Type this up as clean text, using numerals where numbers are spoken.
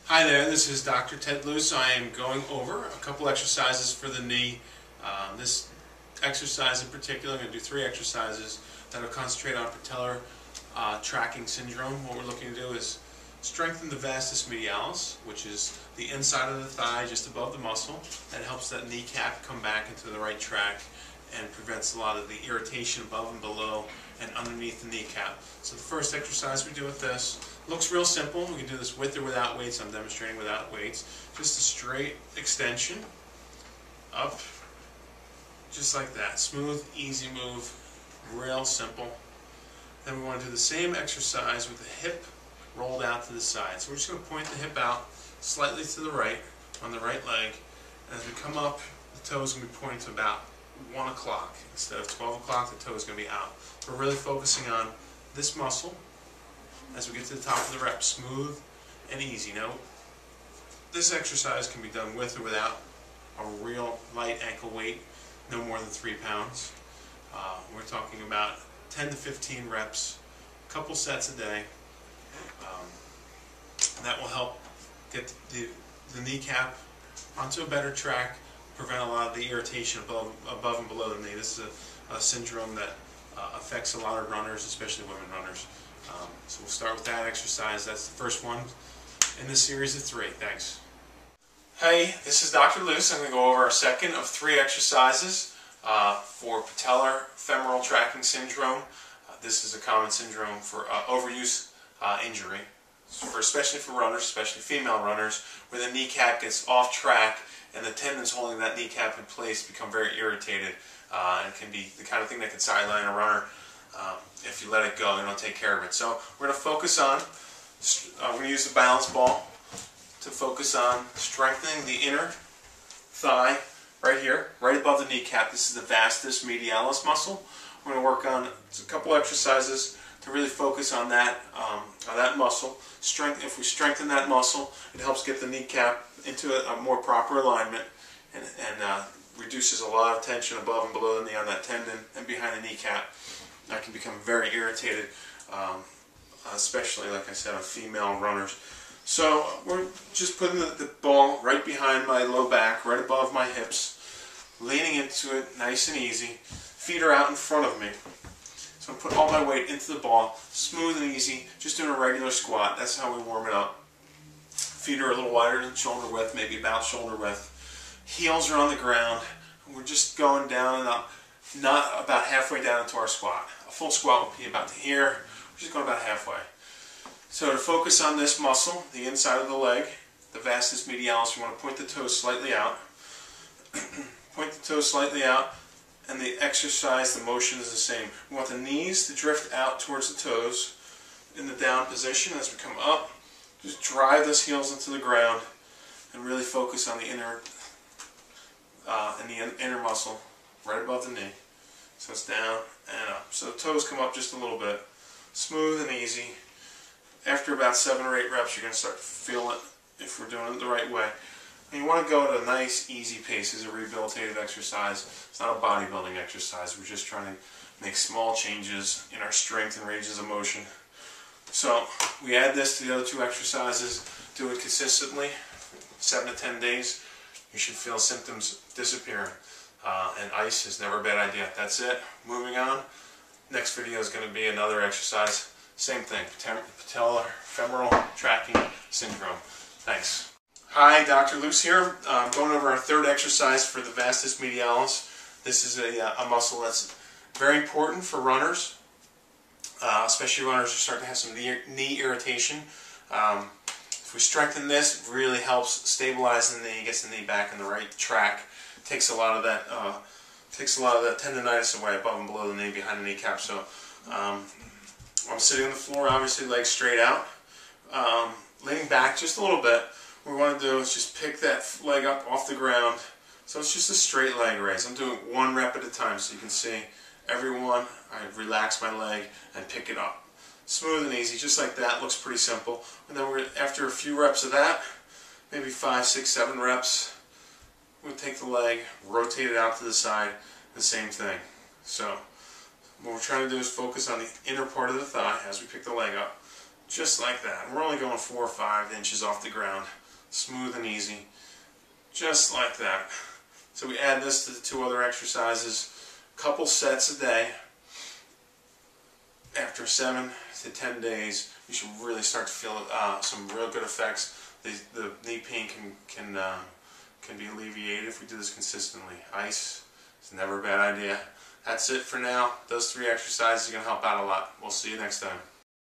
Hi there, this is Dr. Ted Loos. I am going over a couple exercises for the knee. This exercise in particular, I'm going to do 3 exercises that will concentrate on patellar tracking syndrome. What we're looking to do is strengthen the vastus medialis, which is the inside of the thigh just above the muscle. That helps that kneecap come back into the right track and prevents a lot of the irritation above and below and underneath the kneecap. So the first exercise we do with this looks real simple. We can do this with or without weights. I'm demonstrating without weights. Just a straight extension up, just like that. Smooth, easy move, real simple. Then we want to do the same exercise with the hip rolled out to the side. So we're just going to point the hip out slightly to the right on the right leg. And as we come up, the toe is going to be pointing to about 1 o'clock. Instead of 12 o'clock, the toe is going to be out. We're really focusing on this muscle as we get to the top of the rep. Smooth and easy. Now, this exercise can be done with or without a real light ankle weight, no more than 3 pounds. We're talking about 10 to 15 reps, a couple sets a day. That will help get the kneecap onto a better track, prevent a lot of the irritation above and below the knee. This is a syndrome that affects a lot of runners, especially women runners. So we'll start with that exercise. That's the first one in this series of 3. Thanks. Hey, this is Dr. Loos. I'm going to go over our second of 3 exercises for patellar femoral tracking syndrome. This is a common syndrome for overuse injury, especially for runners, especially female runners, where the kneecap gets off track and the tendons holding that kneecap in place become very irritated, and can be the kind of thing that can sideline a runner if you let it go and don't take care of it. So we're going to focus on, we're going to use the balance ball to focus on strengthening the inner thigh right here, right above the kneecap. This is the vastus medialis muscle. We're going to work on a couple exercises to really focus on that muscle. If we strengthen that muscle, it helps get the kneecap into a more proper alignment and reduces a lot of tension above and below the knee on that tendon and behind the kneecap. That can become very irritated, especially, like I said, on female runners. So we're just putting the ball right behind my low back, right above my hips, leaning into it nice and easy. Feet are out in front of me. So I'm putting all my weight into the ball, smooth and easy, just doing a regular squat. That's how we warm it up. Feet are a little wider than shoulder width, maybe about shoulder width. Heels are on the ground. We're just going down and up, not about halfway down into our squat. A full squat would be about to here. We're just going about halfway. So to focus on this muscle, the inside of the leg, the vastus medialis, we want to point the toes slightly out. Point the toes slightly out, and the exercise, the motion is the same. We want the knees to drift out towards the toes in the down position. As we come up, just drive those heels into the ground and really focus on the inner inner muscle right above the knee. So it's down and up. So the toes come up just a little bit. Smooth and easy. After about 7 or 8 reps, you're going to start to feel it if we're doing it the right way. And you want to go at a nice, easy pace. It's a rehabilitative exercise. It's not a bodybuilding exercise. We're just trying to make small changes in our strength and ranges of motion. So we add this to the other 2 exercises. Do it consistently, 7 to 10 days. You should feel symptoms disappearing. And ice is never a bad idea. That's it. Moving on. Next video is going to be another exercise. Same thing. Patellar femoral tracking syndrome. Thanks. Hi, Dr. Loos here. I'm going over our 3rd exercise for the vastus medialis. This is a muscle that's very important for runners, especially runners who start to have some knee irritation. If we strengthen this, it really helps stabilize the knee, gets the knee back in the right track. Takes a lot of that tendonitis away above and below the knee, behind the kneecap. So I'm sitting on the floor, obviously legs straight out, leaning back just a little bit. What we want to do is just pick that leg up off the ground. So it's just a straight leg raise. I'm doing 1 rep at a time, so you can see every one. I relax my leg and pick it up. Smooth and easy, just like that. Looks pretty simple. And then after a few reps of that, maybe 5, 6, 7 reps, we'll take the leg, rotate it out to the side, the same thing. So what we're trying to do is focus on the inner part of the thigh as we pick the leg up. Just like that. And we're only going 4 or 5 inches off the ground. Smooth and easy. Just like that. So we add this to the 2 other exercises. Couple sets a day. After 7 to 10 days, you should really start to feel some real good effects. The knee pain can be alleviated if we do this consistently. Ice is never a bad idea. That's it for now. Those 3 exercises are going to help out a lot. We'll see you next time.